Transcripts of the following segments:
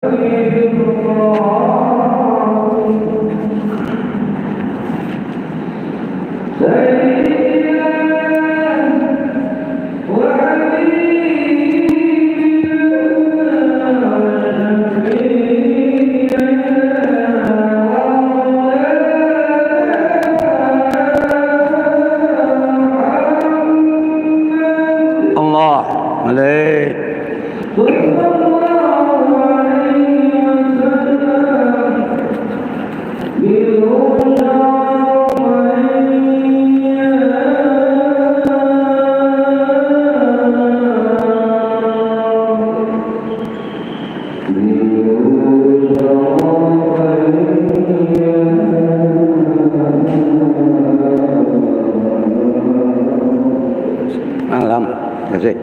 Allah alaih. Malam, terima kasih.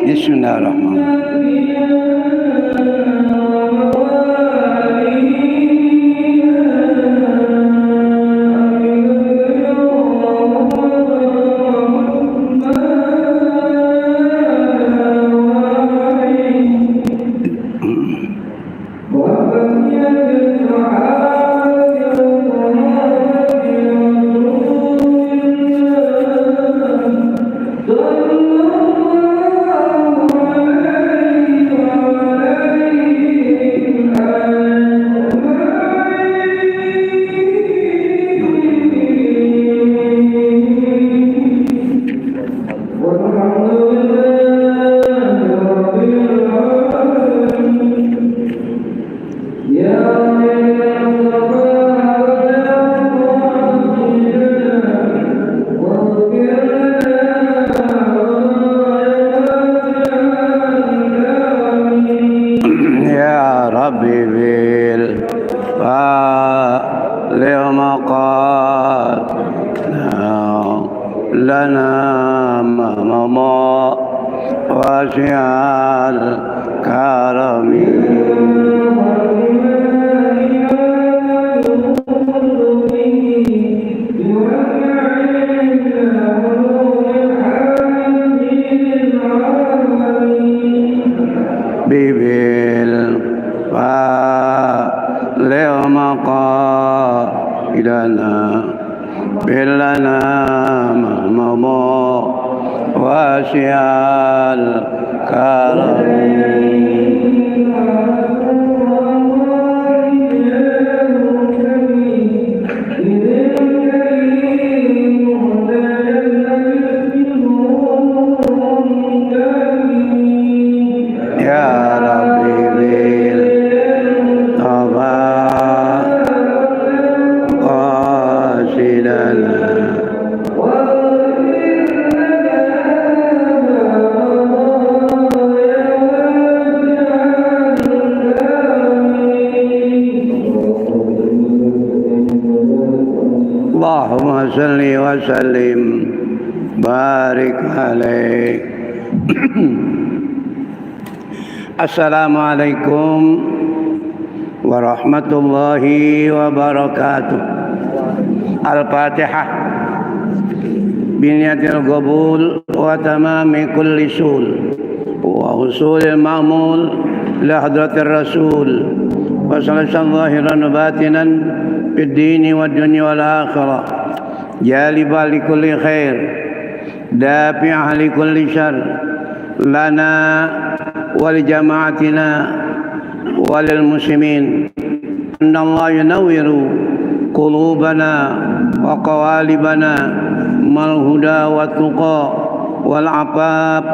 Bismillahirrahmanirrahim. Ya Rabbi bil baligh maqal lana mama wasi'al karami. Bibil baligh maqaidana bilana mama wasi'al karami. Ya Rabbi bil qasidana Allahumma salli wa sallim barik alaih. Assalamualaikum warahmatullahi wabarakatuh. Al-Fatihah. Biniyatil qabul wa tamami kulli sul wa husulil ma'mul la hadratir rasul wa sallallahu zahiran wa batinan fid dini wad dunya wal akhirah jaliba li kulli khair dafi'ah li kulli syarr lana ولجماعتنا وللمسلمين أن الله ينور قلوبنا وقوالبنا ما الهدى والتقى والعفاف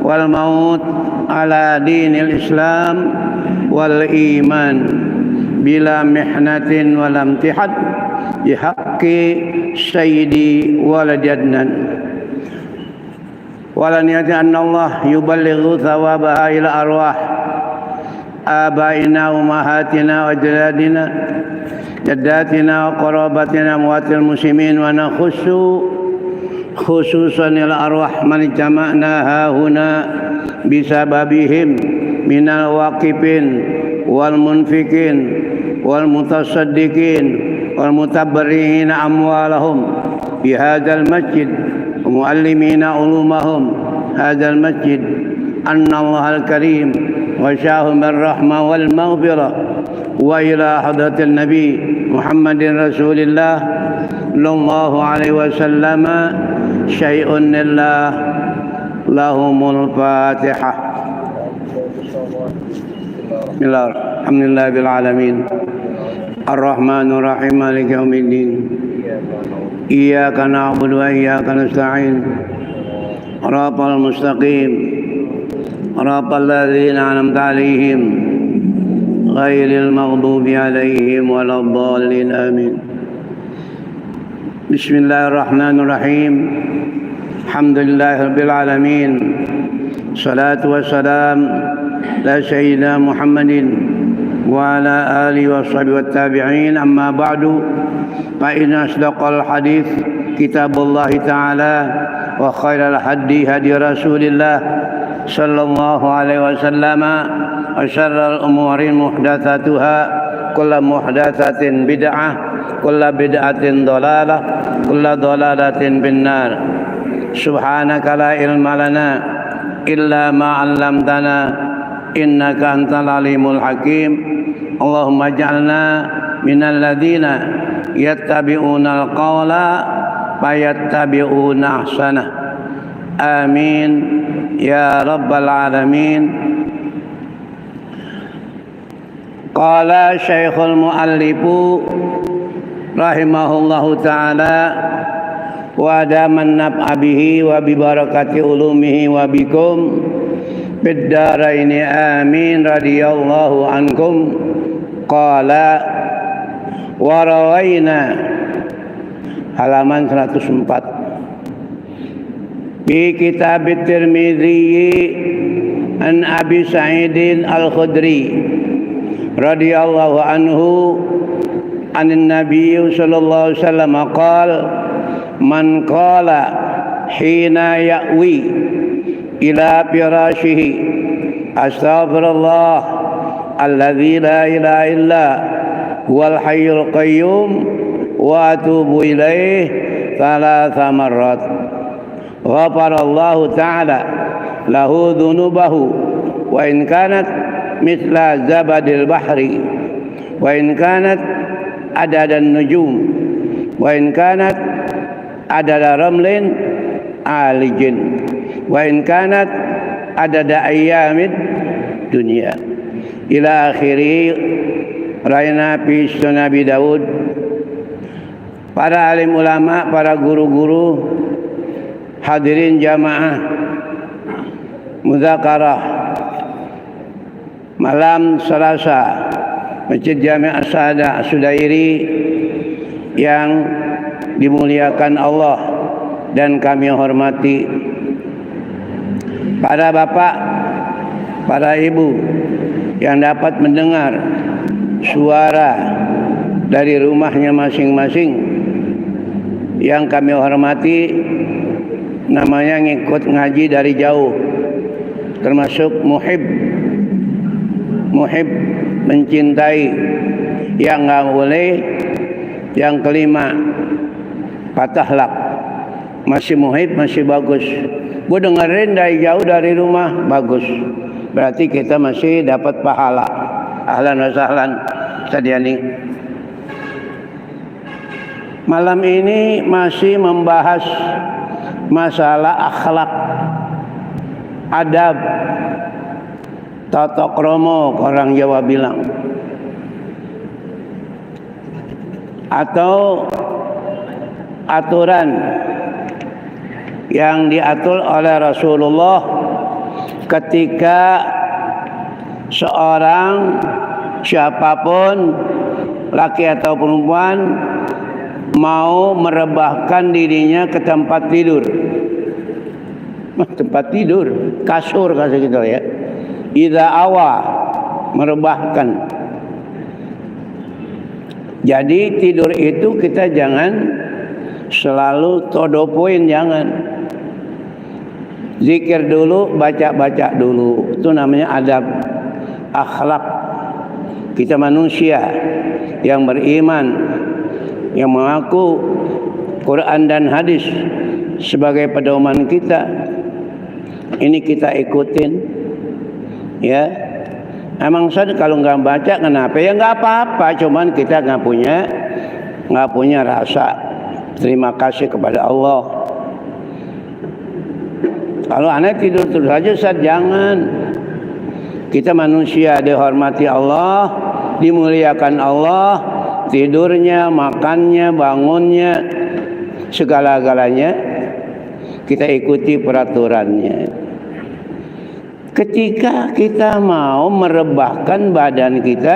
والموت ala dinil Islam wal iman bila mihnatin wal imtihan bihaqqi sayyidi waladadnan walan yati anna Allah yuballighu thawabaha ila arwah abaina ummahatina wa jaddatina wa qarabatina muwatil muslimin wa nakhussu khususan ila arwah man jama'na hahuna bisababihim minal waqifin wal munfikin wal mutasaddiqin wal mutabarrihin amwalahum fi hadzal masjid wa muallimina ulumahum hadzal masjid anna Allahal karim wa syahum ar-rahmah wal maghfirah wa ila hadratil nabi Muhammadin Rasulillah sallallahu alaihi wasallam syai'un lillah lahumul fatihah. Bismillah, alhamdulillah bil alamin ar-rahmanur rahim maliki yaumiddin iyyaka na'budu wa iyyaka nasta'in siratal mustaqim siratal ladzina an'amta 'alaihim ghairil maghdubi 'alaihim waladdallin amin. Bismillahirrahmanirrahim. Alhamdulillahirabbil alamin. Salatu wassalam ala sayyidina Muhammadin wa ala alihi washabihi wattabi'in. Amma ba'du. Fa inna asdaqal hadits kitabullah ta'ala wa khairal hadi hadi Rasulillah sallallahu alaihi wasallam wa syarrul umuri muhdatsatuha kullu muhdatsatin bid'ah kullu bid'atin dhalalah kullu dhalalatin finnar. Subhanaka la ilma lana illa ma 'allamtana innaka antal alimul hakim. Allahumma ij'alna minal ladzina yattabi'unal qawla fayattabi'una ahsanah. Amin ya rabbal alamin. Qala Syekhul Muallifu rahimahullahu ta'ala wa daman naf'a bihi wa bi barakati ulumihi wa bikum fid dharaini amin radhiyallahu ankum. Qala wa rawaina halaman 104 fi kitab at-Tirmidzi an Abi Sa'id al-Khudri radhiyallahu anhu anin Nabi sallallahu alaihi wasallam qala man qala hina ya'wi ila firashihi astaghfirullah alladzi la ilaha illa huwal hayyul qayyum wa atubu ilaih thalatha marrat ghafarallahu ta'ala lahu dhunubahu wa in kanat mithla zabadil bahri wa in kanat adadan nujum wa in kanat adada ramlin alijin wa in kanat adada ayyamid dunya ila akhiri. Raina fi Sunan Abi Daud. Para alim ulama, para guru-guru, hadirin jamaah muzakarah malam Selasa Masjid Jami' As-Sa'adah Sudairi yang dimuliakan Allah dan kami hormati. Para bapak, para ibu yang dapat mendengar suara dari rumahnya masing-masing, yang kami hormati, namanya ngikut ngaji dari jauh, termasuk muhib mencintai, yang nggak boleh. Yang kelima, patahlak, masih muhib, masih bagus. Gue dengerin dari jauh dari rumah, bagus, berarti kita masih dapat pahala. Ahlan wa sahlan Sadiani. Malam ini masih membahas masalah akhlak, adab, tata krama, orang Jawa bilang, atau aturan yang diatur oleh Rasulullah ketika seorang siapapun laki atau perempuan mau merebahkan dirinya ke tempat tidur. Tempat tidur, kasur kata kita ya. Idza awa, merebahkan. Jadi tidur itu kita jangan selalu todopoin, jangan. Zikir dulu, baca-baca dulu. Itu namanya adab, akhlak. Kita manusia yang beriman, yang mengaku Quran dan hadis sebagai pedoman kita. Ini kita ikutin, ya. Emang saja kalau nggak baca kenapa? Ya nggak apa-apa, cuman kita nggak punya rasa terima kasih kepada Allah. Kalau aneh tidur terus saja, Ustaz, jangan. Kita manusia dihormati Allah, dimuliakan Allah, tidurnya, makannya, bangunnya, segala-galanya kita ikuti peraturannya. Ketika kita mau merebahkan badan kita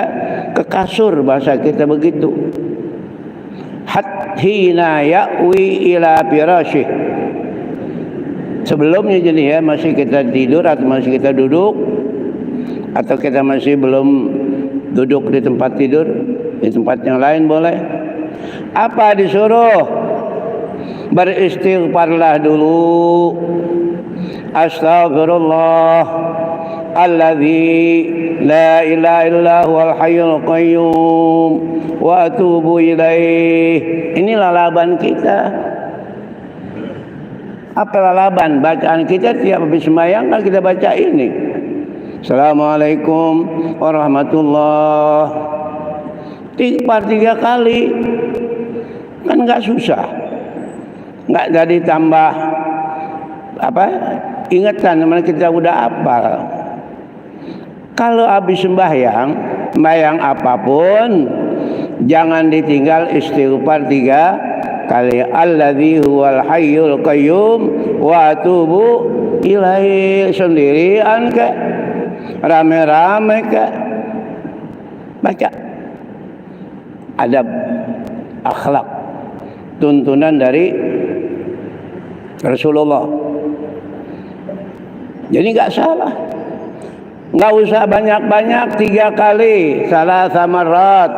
ke kasur, bahasa kita begitu. Hina ya'wi ila firasyih. Sebelumnya jadi ya, masih kita tidur atau masih kita duduk, atau kita masih belum duduk di tempat tidur, di tempat yang lain boleh. Apa disuruh? Beristighfarlah dulu. Astaghfirullah alladzi la ilaha illa huwal hayyul qayyum wa atubu ilaih. Ini lalaban kita. Apa lalaban? Bacaan kita tiap habis sembahyang kan kita baca ini. Assalamualaikum warahmatullahi. Istighfar 3 kali. Kan enggak susah. Enggak jadi tambah ingatan, mana kita udah hafal. Kalau habis sembahyang apapun, jangan ditinggal istighfar 3 kali. Alladzi huwal hayyul qayyum wa atubu ilaihi. Sendirian ke, rame-rame ke, baca. Adab, akhlak, tuntunan dari Rasulullah. Jadi enggak salah. Enggak usah banyak-banyak, 3 kali, salah samarat.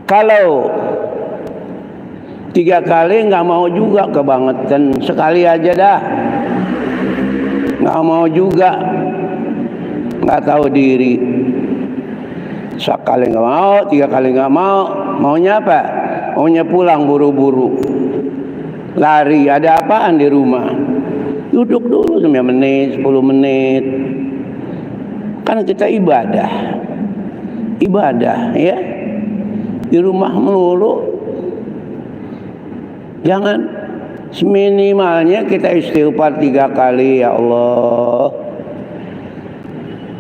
Kalau 3 kali enggak mau juga kebangetan, sekali aja dah. Enggak mau juga, enggak tahu diri. Sekali enggak mau, 3 kali enggak mau. Maunya apa? Maunya pulang buru-buru. Lari, ada apaan di rumah? Duduk dulu 9 menit, 10 menit. Karena kita ibadah ya. Di rumah melulu. Jangan, seminimalnya kita istighfar 3 kali, ya Allah.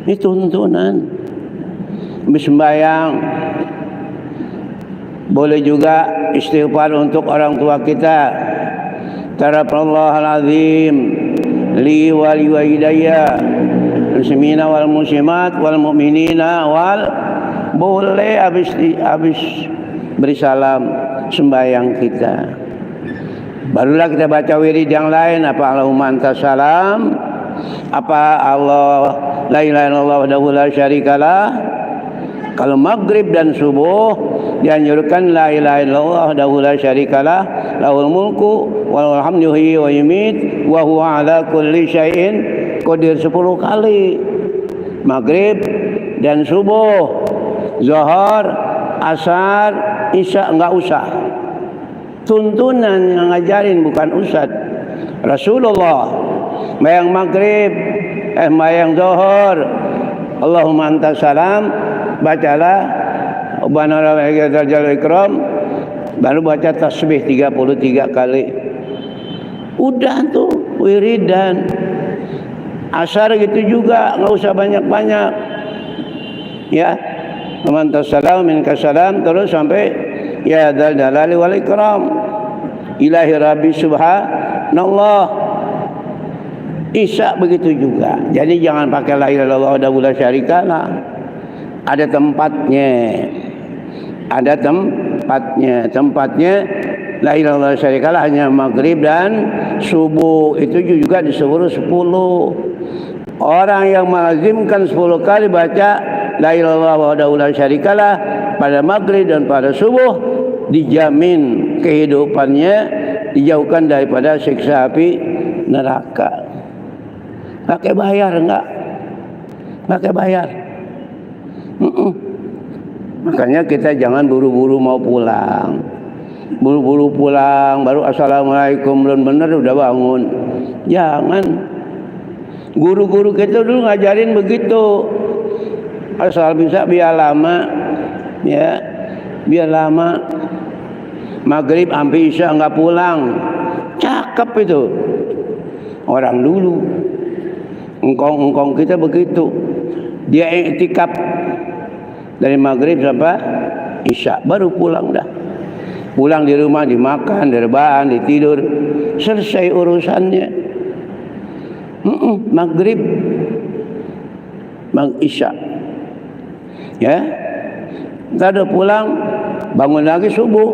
Ini tuntunan. Habis sembahyang boleh juga istighfar untuk orang tua kita. Tarakallahu azim li wa liwalidayya muslimina wal muslimat wal mu'minina wal. Boleh habis beri salam sembahyang kita, barulah kita baca wirid yang lain. Apa Allahumma antas salam, apa Allah la ilaha illallah wahdahu la syarikalah. Kalau maghrib dan subuh dianjurkan la ilaha illallah wahdahu la syarikalah, lahul mulku wa lahul hamdu wa yumit wa huwa ala kulli syai'in qadir 10 kali. Maghrib dan subuh, zuhur, asar, isya enggak usah. Tuntunan yang ngajarin, bukan ustaz. Rasulullah sembahyang maghrib, sembahyang zuhur, Allahumma antas salam, bacalah Rabbana lakal jalal ikram, baru baca tasbih 33 kali. Udah tuh wiridan. Asar gitu juga, enggak usah banyak-banyak. Ya. Mantas salam minka salam, terus sampai ya dzal jalali wal ikram. Ilahi rabbi subhanallah. Isya begitu juga. Jadi jangan pakai la ilaha illallah wahdahu la syarikalah. Ada tempatnya. Ada tempatnya la ilaha illallah syarikalah hanya maghrib dan subuh. Itu juga disuruh 10. Orang yang melazimkan 10 kali baca la ilaha illallah wahdahu la syarikalah pada maghrib dan pada subuh, dijamin kehidupannya dijauhkan daripada siksa api neraka. Pakai bayar enggak? Pakai bayar. Makanya kita jangan buru-buru mau pulang. Buru-buru pulang baru assalamualaikum belum benar udah bangun. Jangan. Guru-guru kita dulu ngajarin begitu. Asal bisa biar lama, ya, biar lama. Maghrib sampai isya enggak pulang. Cakep itu. Orang dulu. Engkong kita begitu. Dia iktikaf dari maghrib sampai isya baru pulang dah. Pulang di rumah dimakan, direbahan, ditidur, selesai urusannya. Maghrib, isya, ya. Entar udah pulang, bangun lagi subuh,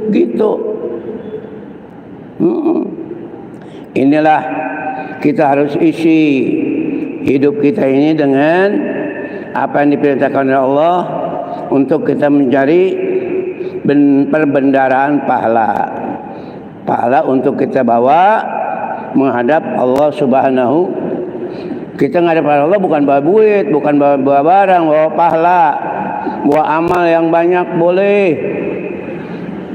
gitu. Inilah kita harus isi hidup kita ini dengan apa yang diperintahkan oleh Allah untuk kita mencari perbendaharaan pahala. Pahala untuk kita bawa menghadap Allah Subhanahu. Kita menghadap Allah bukan bawa duit, bukan bawa barang, bawa pahala, bawa amal yang banyak boleh.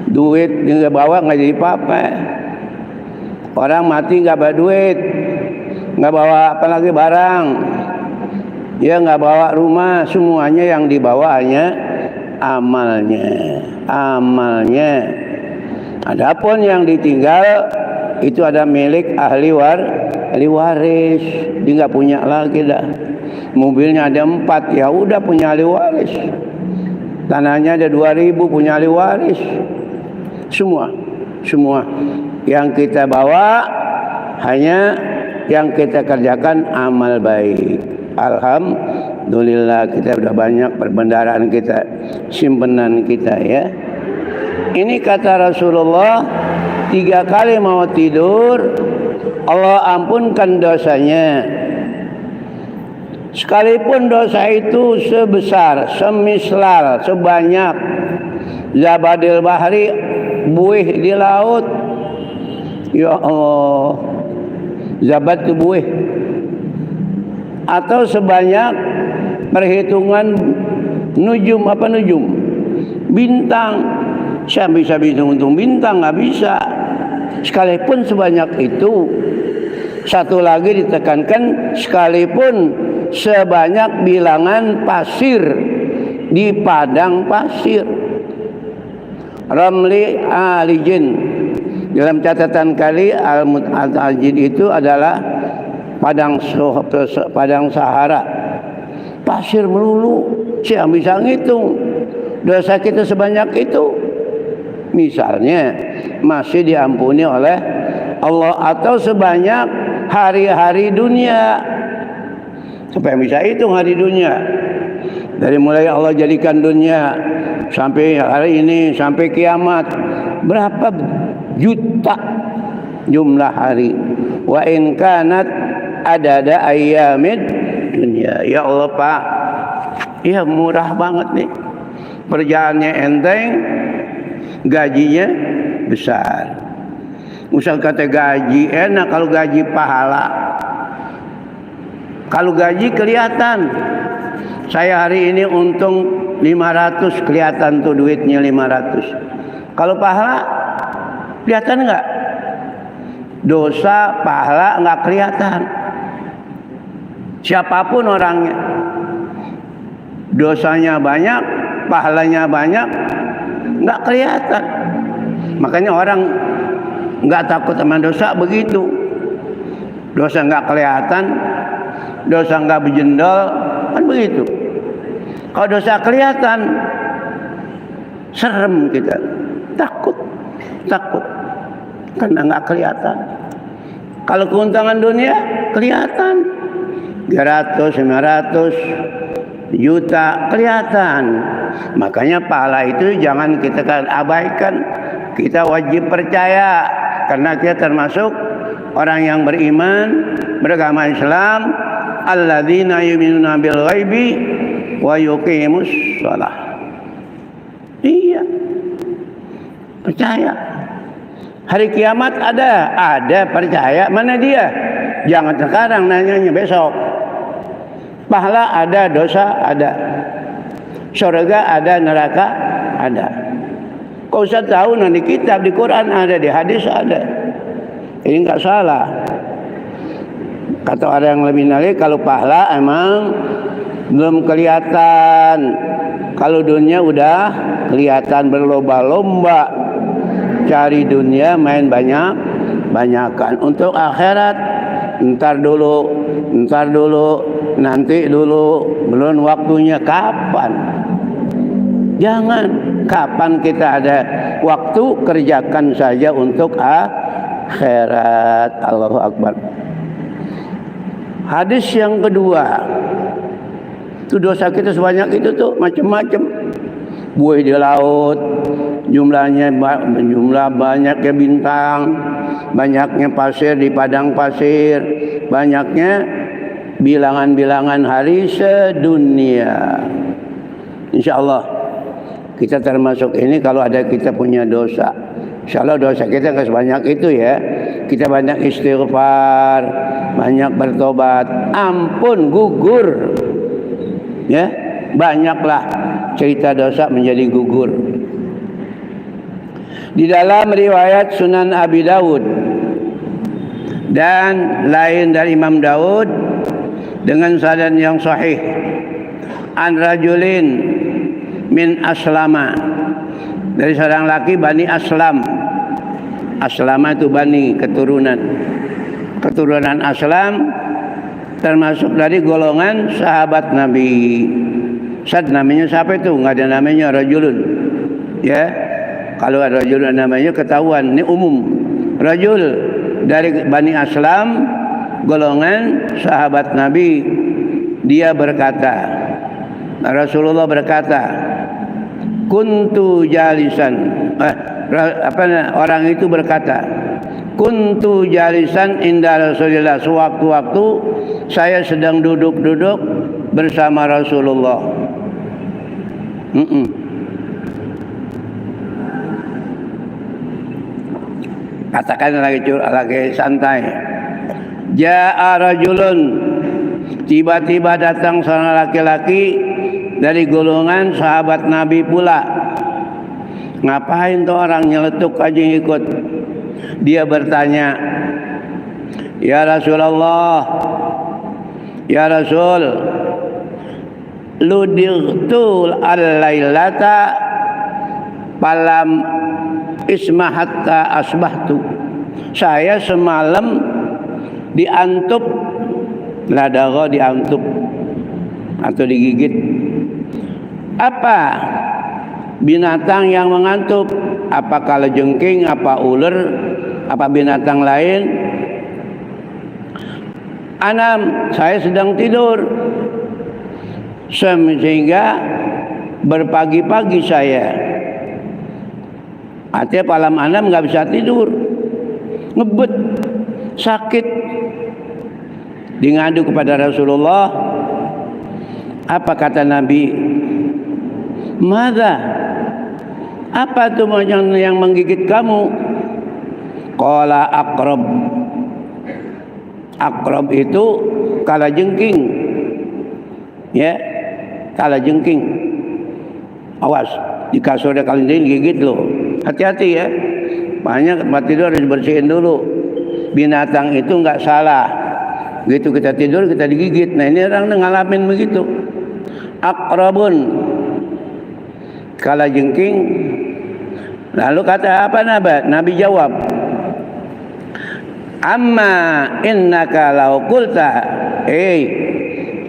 Duit nggak bawa nggak jadi apa-apa. Orang mati nggak bawa duit, nggak bawa apa lagi barang, ya nggak bawa rumah, semuanya yang dibawa hanya amalnya. Adapun yang ditinggal itu ada milik ahli waris, dia nggak punya lagi dah. Mobilnya ada 4, ya udah punya ahli waris. Tanahnya ada 2.000, punya ahli waris. Semua yang kita bawa hanya yang kita kerjakan amal baik. Alhamdulillah kita sudah banyak perbendaharaan kita, simpenan kita, ya. Ini kata Rasulullah, 3 kali mau tidur Allah ampunkan dosanya. Sekalipun dosa itu sebesar, semislal, sebanyak zabadil bahri, buih di laut. Ya Allah, zabat itu buih. Atau sebanyak perhitungan nujum, bintang. Saya bisa hitung bintang, nggak bisa. Sekalipun sebanyak itu. Satu lagi ditekankan, sekalipun sebanyak bilangan pasir di padang pasir. Ramli alijin. Dalam catatan kali Al-Ajid itu adalah padang Sahara, pasir melulu. Saya bisa ngitung dosa kita sebanyak itu. Misalnya masih diampuni oleh Allah, atau sebanyak hari-hari dunia. Supaya bisa hitung hari dunia, dari mulai Allah jadikan dunia sampai hari ini, sampai kiamat, berapa juta jumlah hari. Wa in kanat adada ayyamid dunia. Ya Allah Pak, ya murah banget nih, perjalanannya enteng, gajinya besar. Usah kata gaji enak, kalau gaji pahala. Kalau gaji kelihatan. Saya hari ini untung 500, kelihatan tuh duitnya 500. Kalau pahala kelihatan enggak? Dosa, pahala enggak kelihatan. Siapapun orangnya, dosanya banyak, pahalanya banyak, enggak kelihatan. Makanya orang enggak takut sama dosa begitu. Dosa enggak kelihatan, dosa enggak berjendol, kan begitu. Kalau dosa kelihatan, serem kita, takut, karena enggak kelihatan. Kalau keuntungan dunia, kelihatan. 300, 500 juta kelihatan. Makanya pahala itu jangan kita abaikan. Kita wajib percaya karena kita termasuk orang yang beriman beragama Islam, alladzina yu'minuna bil ghaibi wa yuqimus shalah. Iya. Percaya. Hari kiamat ada percaya. Mana dia? Jangan sekarang nanyanya, besok. Pahala ada, dosa ada. Surga ada, neraka ada. Kau usah tahu nanti kitab di Quran ada, di hadis ada. Ini enggak salah. Kata orang yang lebih nalik, kalau pahala emang belum kelihatan. Kalau dunia udah kelihatan, berlomba-lomba cari dunia, main banyakan. Untuk akhirat ntar dulu, nanti dulu, belum waktunya. Kapan? Jangan. Kapan kita ada waktu, kerjakan saja untuk akhirat. Allahu Akbar. Hadis yang kedua, itu dosa kita sebanyak itu tuh macam-macam. Buih di laut, jumlah banyaknya bintang, banyaknya pasir di padang pasir, banyaknya bilangan-bilangan hari sedunia. Insyaallah kita termasuk ini kalau ada kita punya dosa. Insyaallah dosa kita nggak sebanyak itu ya. Kita banyak istighfar, banyak bertobat, ampun gugur. Ya, banyaklah cerita dosa menjadi gugur. Di dalam riwayat Sunan Abi Dawud dan lain dari Imam Daud dengan sanad yang sahih, an rajulin min Aslama, dari seorang laki Bani Aslam. Aslama itu Bani, keturunan Aslam, termasuk dari golongan sahabat Nabi. Sad namanya siapa itu? Enggak ada namanya rajulun. Ya. Kalau ada rajulun namanya ketahuan, ini umum. Rajul dari Bani Aslam, golongan sahabat Nabi. Dia berkata, Rasulullah berkata, kuntu jalisan. Orang itu berkata, kuntu jalisan inda Rasulillah. Sewaktu-waktu saya sedang duduk-duduk bersama Rasulullah. Katakan lagi santai. Ja'a rajulun, tiba-tiba datang seorang laki-laki dari golongan sahabat Nabi pula. Ngapain tuh orang nyeletuk aja ikut? Dia bertanya, ya Rasulullah, ya Rasul, ludirtul al-lailata palam isma hatta asbahtu. Saya semalam diantup, ladago diantup atau digigit. Apa binatang yang mengantup? Apa kalajengking, apa ular, apa binatang lain? Anam, saya sedang tidur. Sehingga berpagi-pagi saya. Artinya malam anam nggak bisa tidur, ngebet, sakit. Dingadu kepada Rasulullah. Apa kata Nabi? Mada? Apa tuh yang menggigit kamu? Qala aqrab. Aqrab itu kalajengking. Ya, kalajengking. Awas, di kasur ada kalajengking gigit loh. Hati-hati ya. Banyak tempat tidur harus bersihin dulu. Binatang itu enggak salah. Begitu kita tidur kita digigit. Nah, ini orang ngalamin begitu. Aqrabun, kalajengking. Lalu kata apa Nabi jawab, amma innaka law qulta,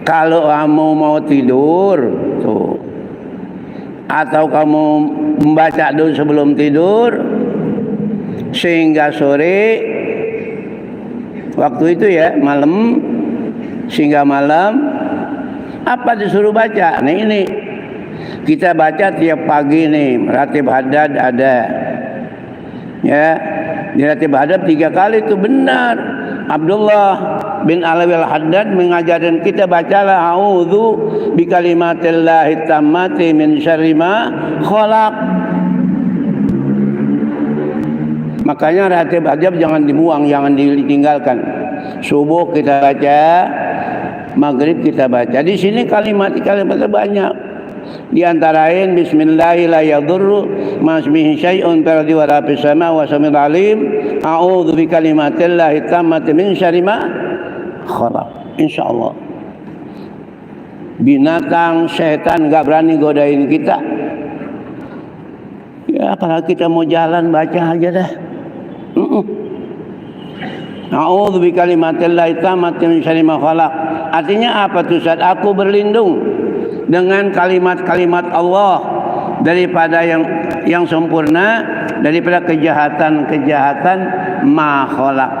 kalau kamu mau tidur tuh, atau kamu membaca dulu sebelum tidur sehingga sore Waktu itu ya malam, sehingga malam apa disuruh baca? Nah ini kita baca tiap pagi nih, ratib haddad ada. Ya, di ratib haddad 3 kali itu benar. Abdullah bin Alawi al-Haddad mengajarkan kita bacalah a'udzu bikalimatillahi tammati min syarri ma khalaq. Makanya ratib haddad jangan dibuang, jangan ditinggalkan. Subuh kita baca, maghrib kita baca. Di sini kalimat-kalimatnya banyak. Di antara lain bismillahirrahmanirrahim la yadurru ma ismihi syai'un fil ardi wa fis sama wa samil alim a'udzu bikalimatillahi tammati min syarri ma khalaq. Insyaallah binatang setan enggak berani godain kita. Ya apalagi kita mau jalan baca aja dah. A'udzu bikalimatillahi tammati min syarri ma khalaq. Artinya apa tuh Ustaz? Aku berlindung dengan kalimat-kalimat Allah daripada yang sempurna, daripada kejahatan-kejahatan ma khalaq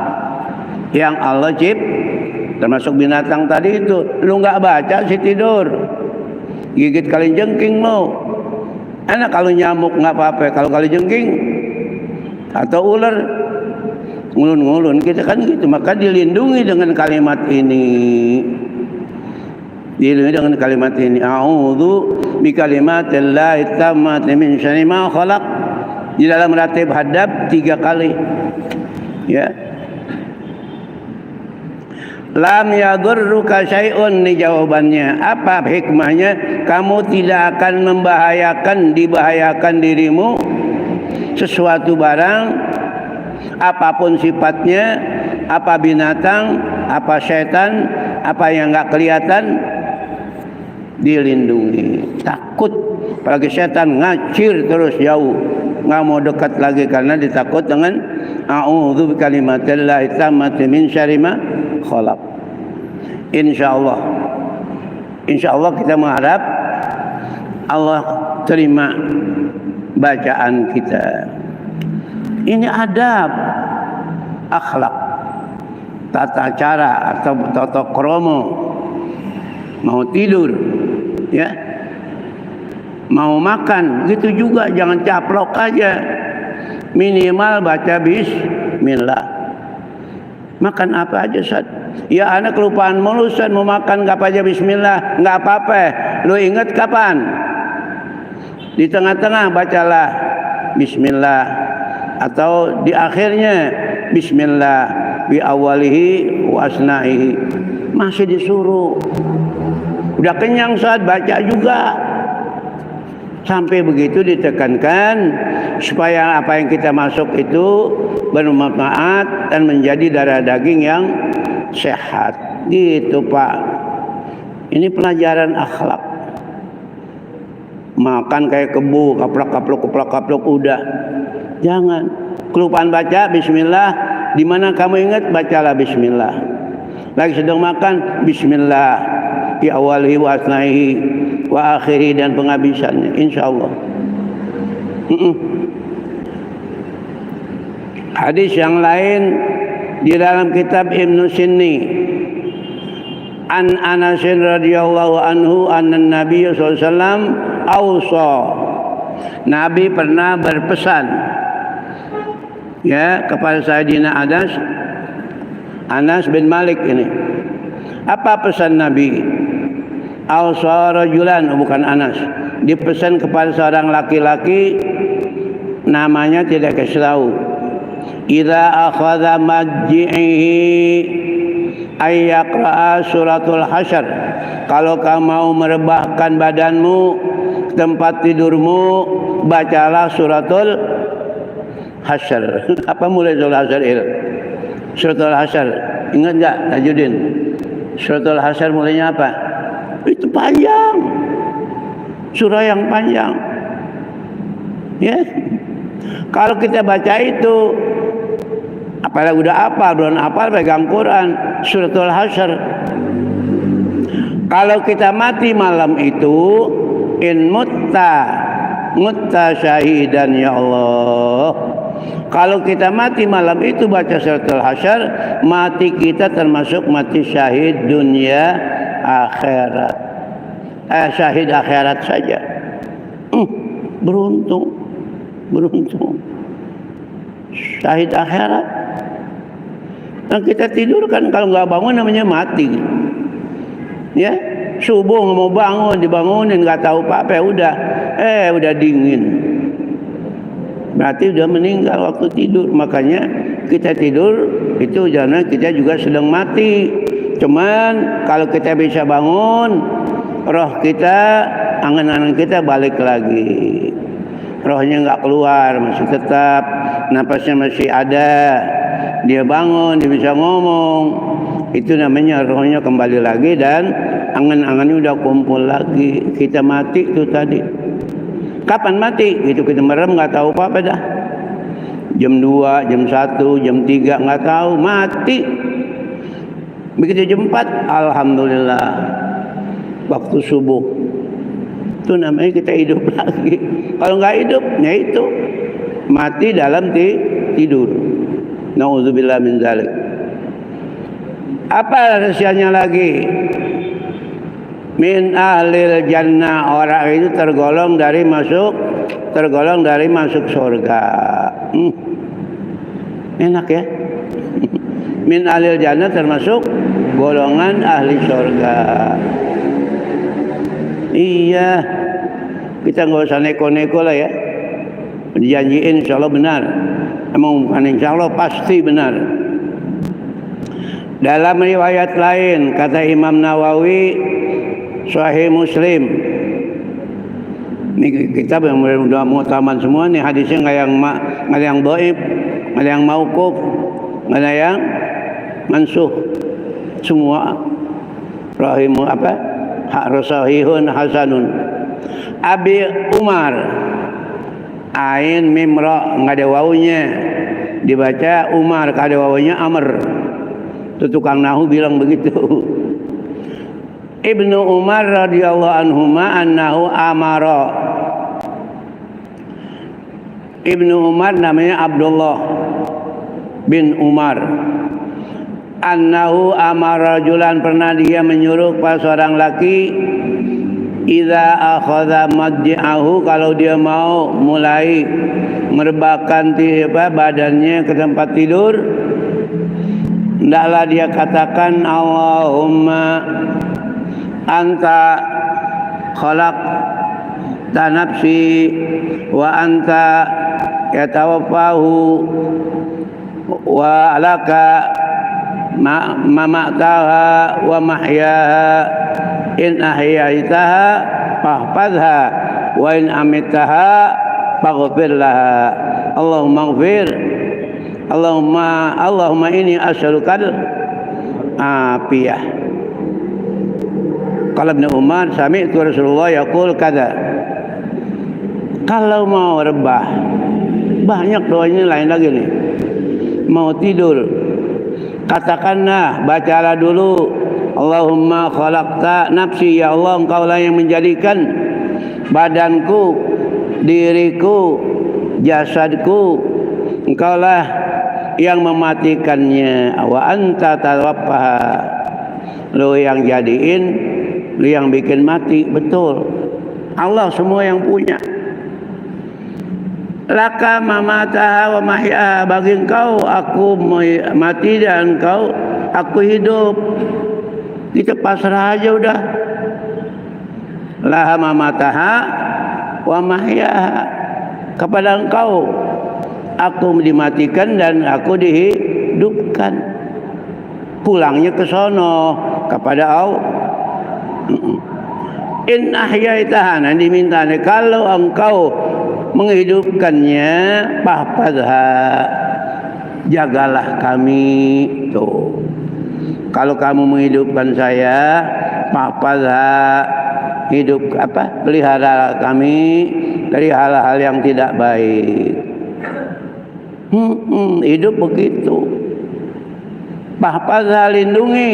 yang Allah termasuk binatang tadi itu. Lu enggak baca sih tidur, gigit kalajengking mau. Enak kalau nyamuk enggak apa-apa, kalau kalajengking atau ular ngulun-ngulun kita kan gitu. Maka dilindungi dengan kalimat ini. Dilindungi dengan kalimat ini. A'udzu bikalimatillahi tammati min syarri ma khalaq. Di dalam ratib haddad 3 kali. Ya. Lam yadurruka syai'un, ni jawabannya. Apa hikmahnya? Kamu tidak akan dibahayakan dirimu sesuatu barang, apapun sifatnya, apa binatang, apa setan, apa yang enggak kelihatan, dilindungi. Takut apalagi setan ngacir terus jauh, enggak mau dekat lagi karena ditakut dengan a'udzu bikalimatillahi tammati min syarri ma khalaq. Insyaallah kita mengharap Allah terima bacaan kita. Ini adab, akhlak, tata cara atau tata krama. Mau tidur, ya, mau makan, gitu juga, jangan caplok aja. Minimal baca bismillah. Makan apa aja Ustaz? Ya anak kelupaan mulu Ustaz, mau makan enggak aja bismillah, enggak apa-apa. Lu ingat kapan? Di tengah-tengah bacalah bismillah, atau di akhirnya bismillah bi awalihi wa asnaihi. Masih disuruh. Udah kenyang saat baca juga. Sampai begitu ditekankan supaya apa yang kita masuk itu bermanfaat dan menjadi darah daging yang sehat. Gitu Pak. Ini pelajaran akhlak. Makan kayak kebu, kaplok udah. Jangan. Kelupaan baca bismillah, di mana kamu ingat bacalah bismillah. Lagi sedang makan bismillah, di awalihi wa asnaihi wa akhiri dan penghabisannya, insyaallah. Hadis yang lain di dalam kitab Ibnu Sinni, an Anas radhiyallahu anhu anna Nabi sallallahu alaihi wasallam ausa. Nabi pernah berpesan ya kepada Sayyidina Anas bin Malik ini. Apa pesan Nabi? Ausa rajulan, bukan Anas. Dipesan kepada seorang laki-laki, namanya tidak kasih tahu. Idza akhadha madji'ihi ay yaqra'a suratul hasyr. Kalau kamu mau merebahkan badanmu, tempat tidurmu, bacalah suratul hasyr. Apa mulai suratul hasyr itu? Suratul hasyr. Ingat enggak Tajudin? Suratul hasyr mulainya apa? Itu panjang. Surah yang panjang. Ya. Kalau kita baca itu, apalagi udah hafal, belum hafal pegang Quran, suratul hasyr. Kalau kita mati malam itu, in mutta syahidan ya Allah. Kalau kita mati malam itu baca suratul Hasyr, mati kita termasuk mati syahid dunia akhirat. Syahid akhirat saja. Beruntung. Syahid akhirat. Nah, kita tidur kan kalau nggak bangun namanya mati. Ya, subuh mau bangun dibangunin nggak tahu apa-apa, udah dingin. Berarti udah meninggal waktu tidur. Makanya kita tidur itu karena kita juga sedang mati. Cuman kalau kita bisa bangun, roh kita, angan-angan kita balik lagi. Rohnya nggak keluar, masih tetap, napasnya masih ada. Dia bangun, dia bisa ngomong. Itu namanya rohnya kembali lagi dan angan-angannya udah kumpul lagi. Kita mati itu tadi. Kapan mati? Itu kita merem nggak tahu apa-apa dah. Jam 2, jam 1, jam 3 nggak tahu, mati. Begitu jam 4, alhamdulillah. Waktu subuh. Itu namanya kita hidup lagi. Kalau nggak hidup, ya itu mati dalam tidur. Nauzubillah min dzalik. Apa rahasianya lagi? Min ahlil jannah, orang itu tergolong dari masuk surga. Enak ya. Min ahlil jannah termasuk golongan ahli surga. Iya, kita nggak usah neko-neko lah ya. Dijanjiin insya Allah benar. Emang bukan insya Allah, pasti benar. Dalam riwayat lain kata Imam Nawawi, Sahih Muslim. Ini kita yang udah mu'taman semua nih, hadisnya nggak yang dhaif, nggak yang mauquf, nggak yang mansuh, semua rahimu sahihun hasanun. Abi Umar, ain mim ra nggak ada wawunya, dibaca Umar, nggak ada wawunya Amr. Itu tukang nahu bilang begitu. Ibnu Umar radhiyallahu anhuma annahu amara. Ibnu Umar namanya Abdullah bin Umar. Annahu amara rajulan, pernah dia menyuruh pada seorang laki, idza akhadha madji'ahu, kalau dia mau mulai merebahkan badannya ke tempat tidur, hendaklah dia katakan Allahumma anta khalaqta nafsi wa anta yatawaffahu wa alaka mamataha wa mahyaha in ahyaitaha fahfadha wa in amitaha faghfir laha. Allahumma ighfir, Allahumma inni as'alukal afiyah. Kalau Ibnu Umar, sami'tu Rasulullah yaqul kada. Kalau mau rebah, banyak doanya lain lagi nih. Mau tidur, katakanlah, bacalah dulu, Allahumma khalaqta nafsi, ya Allah, engkaulah yang menjadikan badanku, diriku, jasadku, engkaulah yang mematikannya. Wa anta tawaffaha, lu yang jadiin, lu yang bikin mati. Betul, Allah semua yang punya. Laka mamataha wa mahyaha, bagi engkau aku mati dan engkau aku hidup. Kita pasrah aja udah. Laha mamataha wa mahyaha, kepada engkau aku dimatikan dan aku dihidupkan. Pulangnya ke sono kepada Allah. In ahyaitaha, nanti diminta, kalau engkau menghidupkannya, fahfadha, jagalah kami. Tuh, kalau kamu menghidupkan saya, fahfadha, pelihara kami dari hal-hal yang tidak baik. Hidup begitu. Fahfadha, lindungi,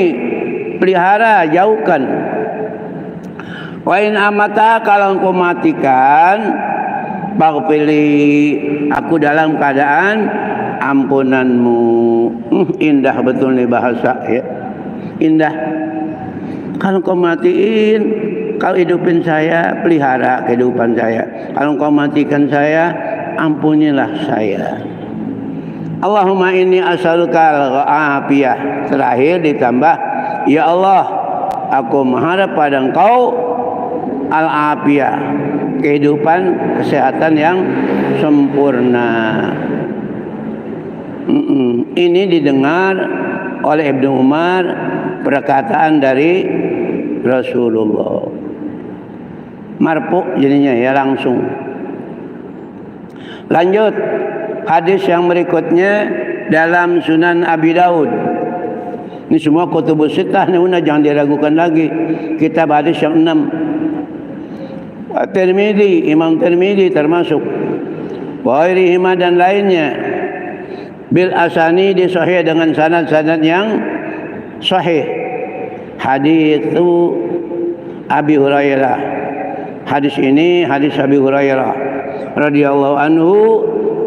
pelihara, jauhkan. Wa in amata, kalau engkau matikan, Faghfirli, aku dalam keadaan ampunanmu. Indah betul nih bahasa ya. Indah. Kalau kau matiin, kau hidupin saya, pelihara kehidupan saya. Kalau kau matikan saya, ampunilah saya. Allahumma inni as'aluka al-afiyah. Terakhir ditambah, ya Allah, aku mengharap pada Engkau al-afiyah, kehidupan kesehatan yang sempurna. Ini didengar oleh Ibnu Umar, perkataan dari Rasulullah. Marfu jadinya ya, langsung. Lanjut, hadis yang berikutnya dalam Sunan Abi Daud. Ini semua kutubus sittah nih, jangan diragukan lagi. Kitab hadis yang 6. Tirmidzi, Imam Tirmidzi termasuk. Wairihima dan lainnya. Bil asani di sahih dengan sanad-sanad yang sahih. Hadis itu Abi Hurairah. Hadis ini hadis Abi Hurairah radhiyallahu anhu,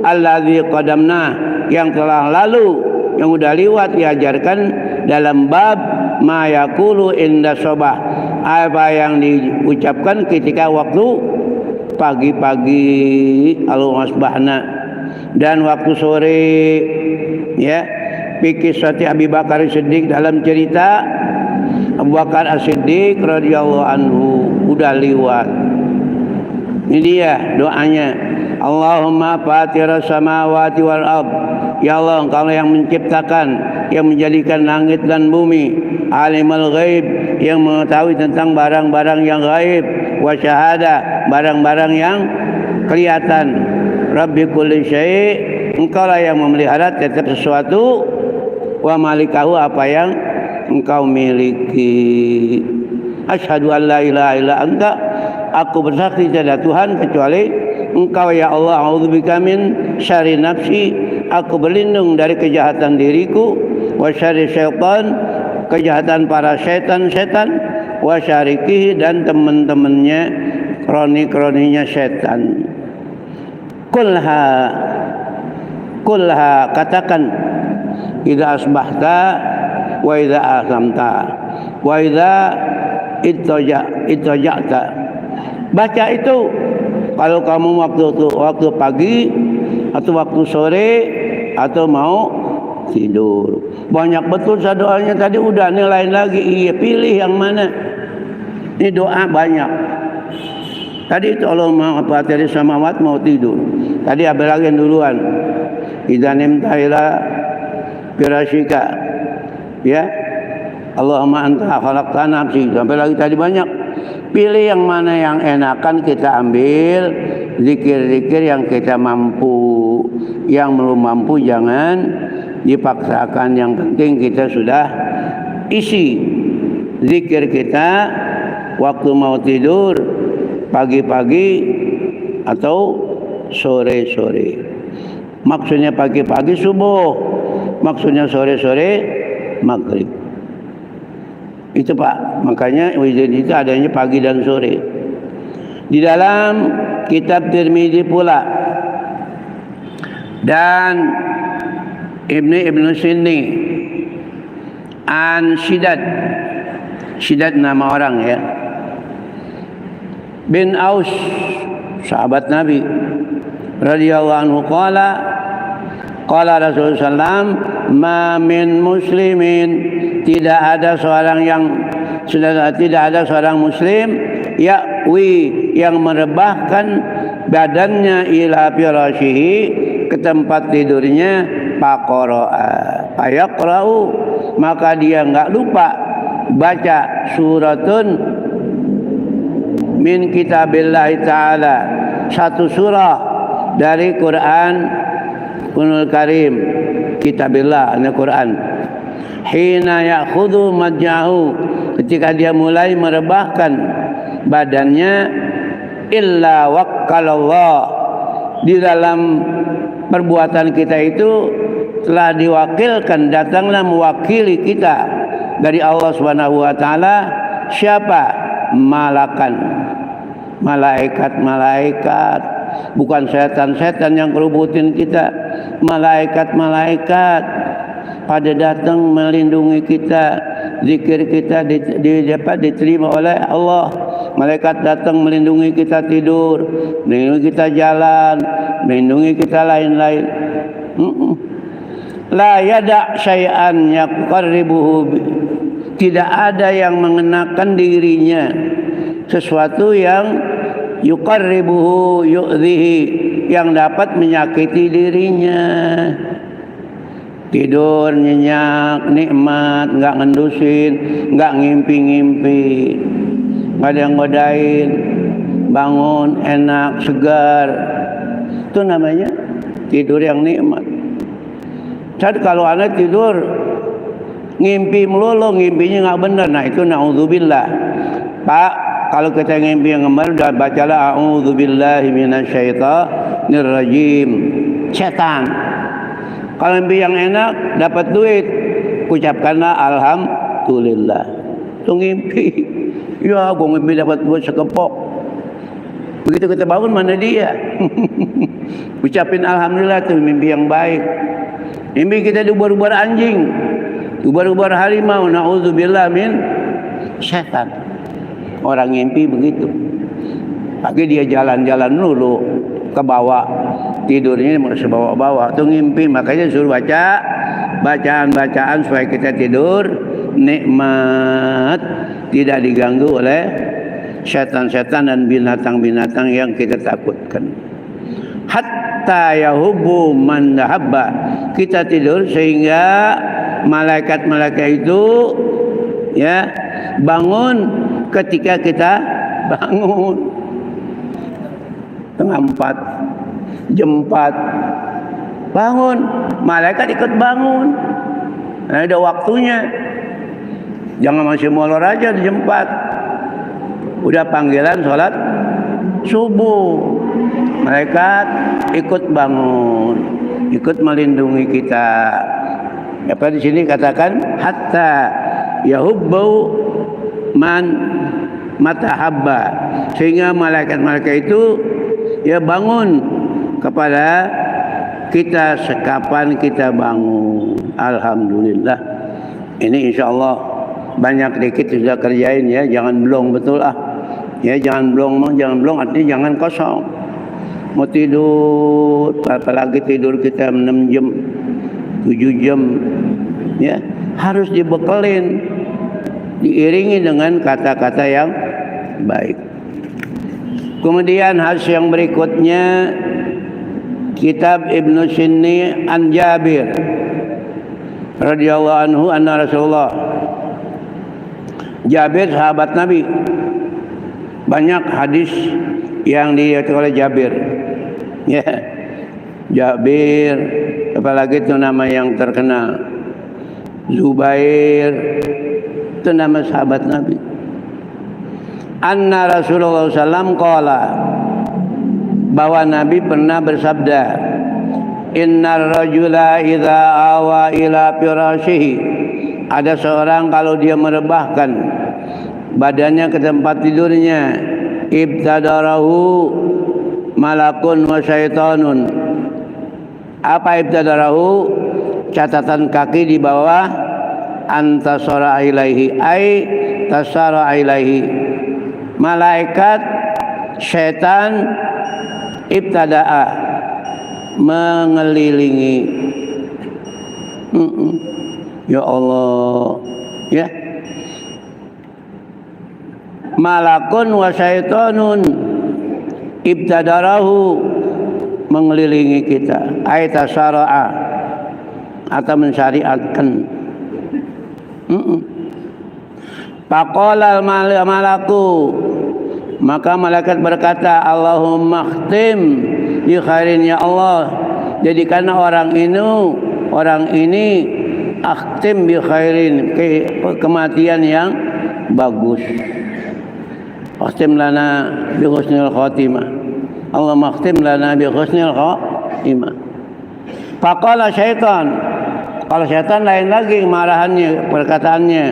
alladzi qadamna, yang telah lalu, yang udah lewat diajarkan dalam bab ma yaqulu inda sobah, apa yang diucapkan ketika waktu pagi-pagi, al-asbahna, dan waktu sore ya. Fikih Sati Abi Bakar Siddiq, dalam cerita Abu Bakar As-Siddiq radhiyallahu anhu, udah lewat. Ini dia doanya. Allahumma fatiras samawati wal ard, ya Allah, Engkau yang menciptakan, yang menjadikan langit dan bumi. Alimul ghaib, yang mengetahui tentang barang-barang yang gaib. Wa syahada, barang-barang yang kelihatan. Rabbi kulli syai', Engkau lah yang memelihara setiap sesuatu. Wa malikahu, apa yang Engkau miliki. Asyhadu an la ilaha illa anta, aku bersaksi tiada Tuhan kecuali Engkau ya Allah. A'udzubika min syarri nafsi, aku berlindung dari kejahatan diriku. Wa syarri syaitan, kejahatan para setan-setan. Wa syarikihi, dan teman-temannya, kroni-kroninya setan. Kulha, katakan, idza asbahta wa idza asamta wa idza ittaja'ta. Baca itu kalau kamu waktu pagi atau waktu sore atau mau tidur. Banyak betul doanya tadi, udah nih lain lagi. Iya, pilih yang mana. Ini doa banyak. Tadi itu Allahumma fatiri samawat, mau tidur. Tadi ada lagi yang duluan. Idza nimta ila firashika, ya. Allahumma anta khalaqtana nafsi. Sampai lagi tadi banyak. Pilih yang mana yang enakan kita ambil. Zikir-zikir yang kita mampu. Yang belum mampu jangan dipaksakan. Yang penting kita sudah isi zikir kita waktu mau tidur, pagi-pagi atau sore-sore. Maksudnya pagi-pagi subuh, maksudnya sore-sore maghrib. Itu Pak, makanya wirid itu adanya pagi dan sore. Di dalam kitab Tirmidzi pula dan Ibnu Sinni an Sidad nama orang ya, bin Aus, sahabat Nabi radhiyallahu anhu, qala Rasulullah sallam, ma min muslimin, tidak ada seorang muslim yakwi, yang merebahkan badannya ila firashihi, ke tempat tidurnya, fayaqra'u, maka dia enggak lupa baca suratun min kitabillahi ta'ala, satu surah dari Qur'anul Karim, kitabillah, Al-Quran. Hina ya'khudhu madjahu, ketika dia mulai merebahkan badannya, illa waqalallah, di dalam perbuatan kita itu telah diwakilkan, datanglah mewakili kita dari Allah Subhanahu wa taala. Siapa? Malaikat bukan setan-setan yang kerubutin kita, malaikat-malaikat pada datang melindungi kita, zikir kita dapat diterima oleh Allah. Malaikat datang melindungi kita tidur, melindungi kita jalan, melindungi kita lain-lain. La yada' syai'an yaqarribuhu, tidak ada yang mengenakan dirinya sesuatu yang yuqarribuhu yu'dhihi, yang dapat menyakiti dirinya. Tidur nyenyak, nikmat, enggak ngendusin, enggak ngimpi-ngimpi, enggak ada yang godain, bangun enak, segar. Itu namanya tidur yang nikmat. Jadi kalau anak tidur ngimpi melulu, ngimpinya enggak benar, nah itu naudzubillah. Pak, kalau kita ngimpi yang benar, udah bacalah a'udzubillahi minasyaitonir rajim. Setan. Kalau mimpi yang enak, dapat duit, ucapkanlah alhamdulillah. Itu ngimpi. Ya, gue ngimpi dapat duit sekepok. Begitu kita bangun, mana dia? Ucapin alhamdulillah, itu mimpi yang baik. Mimpi kita diubar-ubar anjing, diubar-ubar harimau, na'udzubillah min setan. Orang ngimpi begitu. Pagi dia jalan-jalan dulu ke bawah, tidurnya masih bawa-bawa, itu ngimpi. Makanya suruh baca bacaan-bacaan supaya kita tidur nikmat, tidak diganggu oleh setan-setan dan binatang-binatang yang kita takutkan. Hatta yahubbu man dahabba, kita tidur sehingga malaikat-malaikat itu ya bangun ketika kita bangun. Tengah 4, jam 4 bangun, malaikat ikut bangun. Nah, ada waktunya. Jangan masih molor aja di jam 4. Udah panggilan sholat subuh, malaikat ikut bangun, ikut melindungi kita. Apa di sini katakan hatta yahubbu man matahabba, sehingga malaikat-malaikat itu ya bangun kepada kita sekapan kita bangun. Alhamdulillah. Ini insyaallah banyak dikit sudah kerjain ya, jangan belum betul ya, jangan belum artinya jangan kosong. Mau tidur, apalagi tidur kita 6 jam 7 jam ya, harus dibekelin, diiringi dengan kata-kata yang baik. Kemudian hadis yang berikutnya, kitab Ibnu Sunni an Jabir radhiyallahu anhu anna Rasulullah. Jabir sahabat Nabi, banyak hadis yang diriwayatkan oleh Jabir. Ya, Jabir, apalagi itu nama yang terkenal. Zubair, itu nama sahabat Nabi. Anna Rasulullah SAW qala, bahwa Nabi pernah bersabda, innar rajula idza awa ila firashihi, ada seorang kalau dia merebahkan badannya ke tempat tidurnya, ibtadarahu malakun wa syaitanun. Apa ibtadarahu? Catatan kaki di bawah, antasara ilaihi, ai tasara ilaihi. Malaikat syaitan ibtada'a mengelilingi. Ya Allah, ya. Malakun wa syaitanun ibtadarahu, mengelilingi kita, ayat syara'a, atau mensyariatkan. Faqala malaku, maka malaikat berkata, Allahumma khtim bi khairin, ya Allah, jadikanlah orang ini akhtim bi khairin, kematian yang bagus. Akhtim lana bi husnil khatimah. Allahumma akhtim lana bi husnil khatimah. Faqala syaitan, kalau syaitan lain lagi marahannya, perkataannya,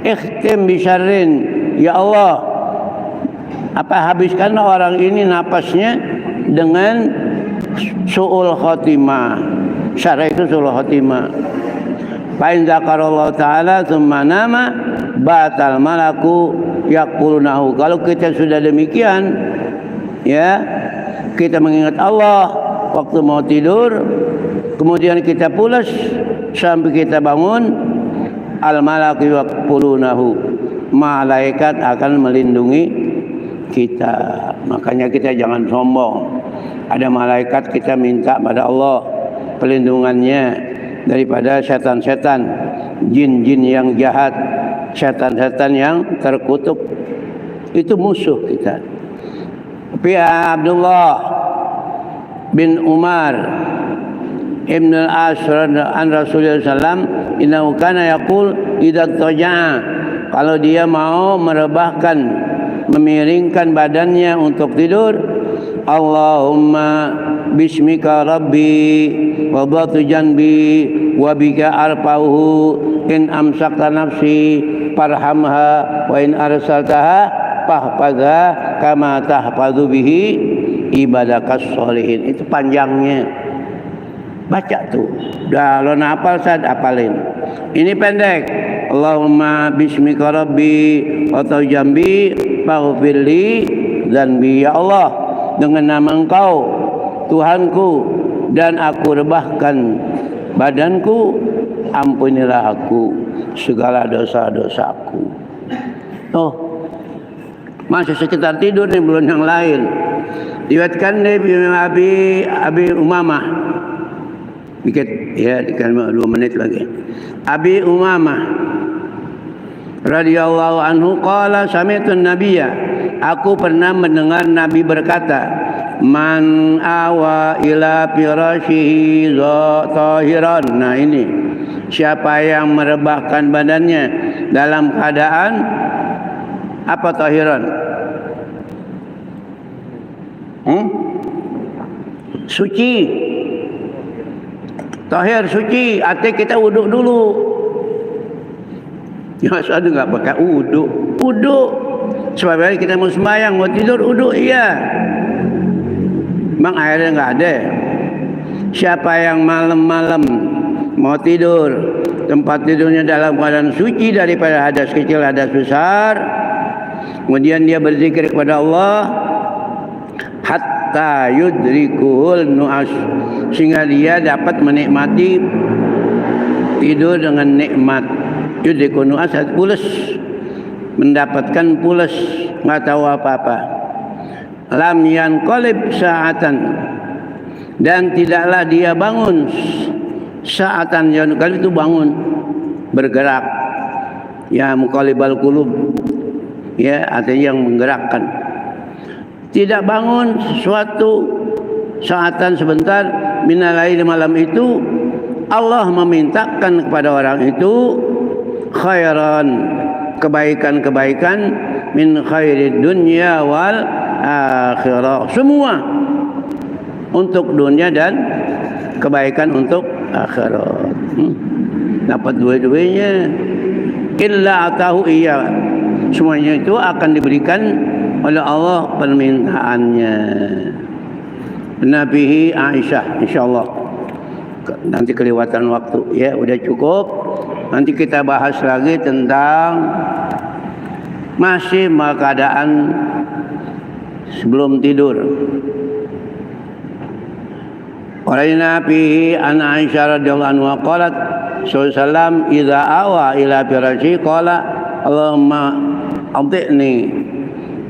ikhtim bi syarrin, ya Allah, apa habiskanlah orang ini napasnya dengan su'ul khotimah. Syarah itu su'ul khotimah. Fa in dzakarallahu ta'ala tsumma nama batal malaku yaqulunahu. Kalau kita sudah demikian, ya, kita mengingat Allah waktu mau tidur, kemudian kita pulas sampai kita bangun, al malaku yaqulunahu, malaikat akan melindungi kita. Makanya kita jangan sombong. Ada malaikat, kita minta pada Allah pelindungannya daripada setan-setan, jin-jin yang jahat, setan-setan yang terkutuk. Itu musuh kita. Tapi Abdullah bin Umar Ibn al-As an Rasulullah SAW, innahu kana yaqul idza taja'a, kalau dia mau merebahkan, memiringkan badannya untuk tidur, Allahumma bismika rabbi wa dhatu janbi wa bika arfa'uhu in amsakta nafsi farhamha wa in arsaltaha fahfadha kama tahfadhu bihi ibadakas sholihin. Itu panjangnya, baca tuh. Udah lo hafal, sad hafalin. Ini pendek. Allahumma bismika rabbi wa dhatu janbi faghfirli dzanbi. Ya Allah, dengan nama Engkau Tuhanku dan aku rebahkan badanku, ampunilah aku segala dosa-dosaku. Oh, masih sekitar tidur nih, belum yang lain. Diriwayatkan dari Abi Umamah, dikit ya, dikit 2 menit lagi. Abi Umamah radhiyallahu anhu qala sami'tu nabiyya, aku pernah mendengar Nabi berkata, man awa ila firashihi tahiran. Nah ini, siapa yang merebahkan badannya dalam keadaan apa tahiran? Suci. Tahir suci, artinya kita wuduk dulu. Ya, ada enggak pakai wuduk? Wuduk. Sebab kita mau sembahyang, mau tidur, wuduk, iya. Bang, airnya enggak ada. Siapa yang malam-malam mau tidur, tempat tidurnya dalam keadaan suci daripada hadas kecil, hadas besar, kemudian dia berzikir kepada Allah hatta yudrikuhul nu'as, sehingga dia dapat menikmati tidur dengan nikmat. Yudrikul nu'as, pulas, mendapatkan pulas, enggak tahu apa-apa. Lam yanqalib sa'atan, dan tidaklah dia bangun sa'atan. Yanqalib itu bangun, bergerak. Ya, muqallibal qulub, ya, artinya yang menggerakkan. Tidak bangun sesuatu saatan sebentar minalaili, malam itu Allah memintakan kepada orang itu khairan, kebaikan-kebaikan, min khairid dunya wal akhirah, semua untuk dunia dan kebaikan untuk akhirat. Dapat dua-duanya. Illa atahu iya, semuanya itu akan diberikan oleh Allah permintaannya. Nabi Aisyah, insyaallah nanti kelewatan waktu, ya udah cukup. Nanti kita bahas lagi tentang masih keadaan sebelum tidur. Qalaina fihi an Aisyah radhiyallahu anha qalat sallallahu idza awa ila firashi qala Allahumma ati'ni.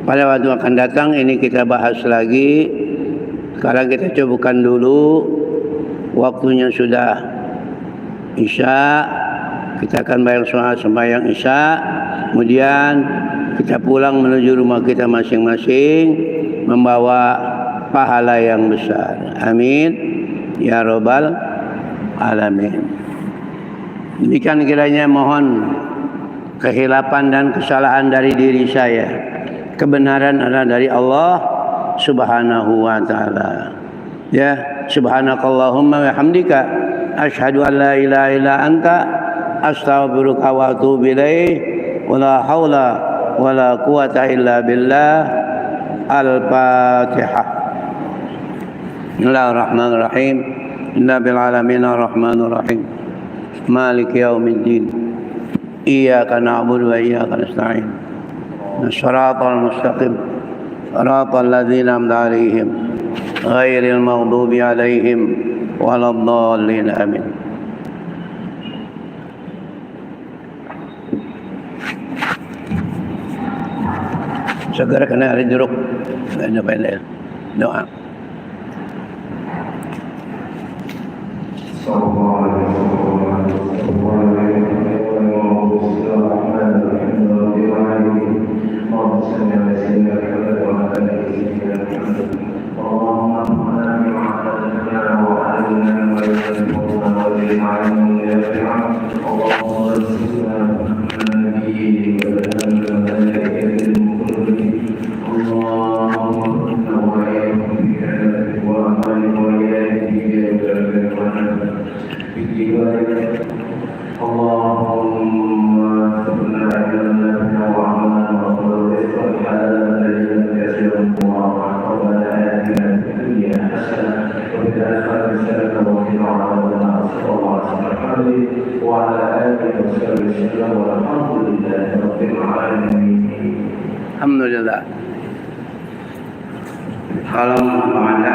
Pada waktu akan datang ini kita bahas lagi. Sekarang kita cukupkan dulu, waktunya sudah Isya. Kita akan bayang sembahyang Isya, kemudian kita pulang menuju rumah kita masing-masing membawa pahala yang besar. Amin ya rabbal alamin. Demikian kiranya, mohon kehilapan dan kesalahan dari diri saya. Kebenaran adalah dari Allah Subhanahu wa ta'ala. Ya, subhanakallahumma wa hamdika asyhadu an la ilaha illa anta astaghfiruka wa atubu ilaik. Wala haula wala quwata illa billah. Al-Fatihah. Bismillahirrahmanirrahim. Inna bil alamin arrahmanir rahim. Maliki yaumiddin. Iyyaka na'budu wa iyyaka nasta'in. Shiratal mustaqim. Shiratal ladzina an'amta 'alaihim ghairil maghdubi 'alaihim waladdallin. Amin. Segera kena hari jeruk. Ada pendek. Doa. Alhamdulillah. Kalau ada